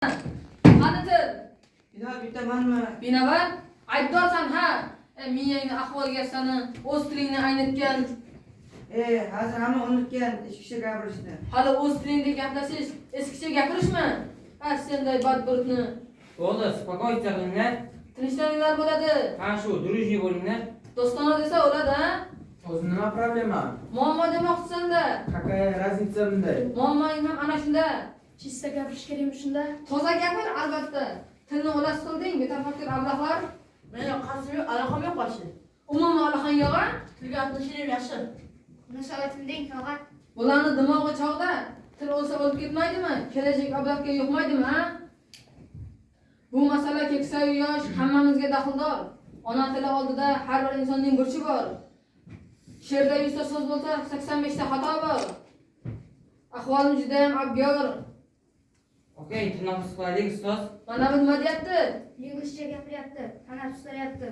Qani til? Bitamanmi? Binobar? Aybdorsan ha? Miyangni ahvolga sani o'z tilingni aynitgan. Hozir hamma unutgan eskicha gapirishni. Hali o'z tilingda gaplashish, eskicha gapirishmi? Senday badburtni. Bo'ldi, spokojniy qilinglar. Tinchlaninglar bo'ladi. Ha shu, durujniy bo'linglar. Do'stona desa o'ladi, ha? O'zi nima problema? Muammo demoqchisan-da. Какая разница bunda? Muammoing ham ana shunda. Chista gapirish kerakmi shunda? Toza gapir albatta. Tilni o'las qilding, betafakkur ablahlar. Meni qasim yo'q, aloqam yo'q boshi. Umuman aloqang yo'q-a? Tilga atlashish yaxshi. Munosabatimding tog'a. Bularni dimog'i chog'da. Til o'lsa o'lib ketmaydimi? Kelajak avlodga yo'qmaydimi, ha? Bu masala keksa-yu yosh hammamizga daxldor. Ona tili oldida har bir insonning burchi bor. She'rda 100 ta so'z bo'lsa, 85 ta xato bor. Ahvolim juda ham abgor. Okey, tanaffus qilaylik ustoz. Mana bu nima deyapti? Yig'ilishcha gapiryapti, tanaffuslayapti.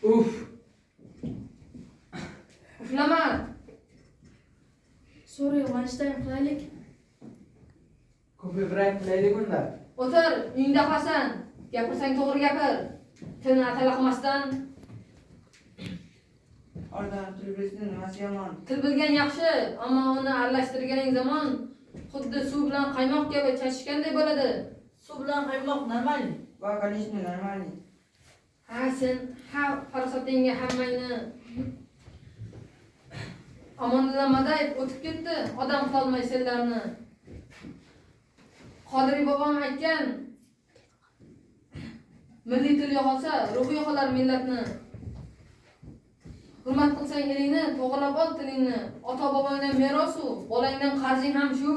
Uf. Uflama. Sorry, lunchtime qilaylik. Ko'pi break qilaylik unda. O'tir, uyingda qolasan. Gapirsang to'g'ri gapir. Tilni atalaqmasdan. Oradan til bilishni nimasi yomon? Til bilgan yaxshi, ammo uni aralashtirganing zaman xuddi suv bilan qaymoq kabi chachishganday bo'ladi. Suv bilan qaymoq normal. Va, конечно, нормальный. Sen farosatingga hammangni omonlamadek o'tib ketdi. Odam qilolmay senlarni. Qodiriy bobom aytgan, milliy til yo'qolsa, ruhi yo'qolar millatni. Hurmat qilsang elingni, to'g'rilab ol tilingni. Ota-bobongdan merosu, bolangdan qarzing ham shu.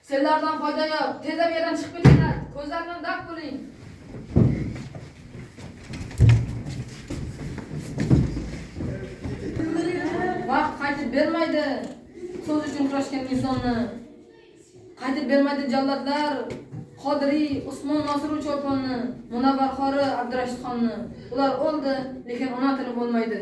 Senlardan foyda yo'q. Tezda bu yerdan chiqib ketinglar. Ko'zlardan daf bo'ling. Vaqt qaytib bermaydi. So'z uchun kurashgan insonni. Qaytib bermaydi jallodlar. Qodiriy, Usmon Nosir Cho'lponni, Munavvar qori Abdurashidxonni. Ular o'ldi, lekin ona tili bo'lmaydi.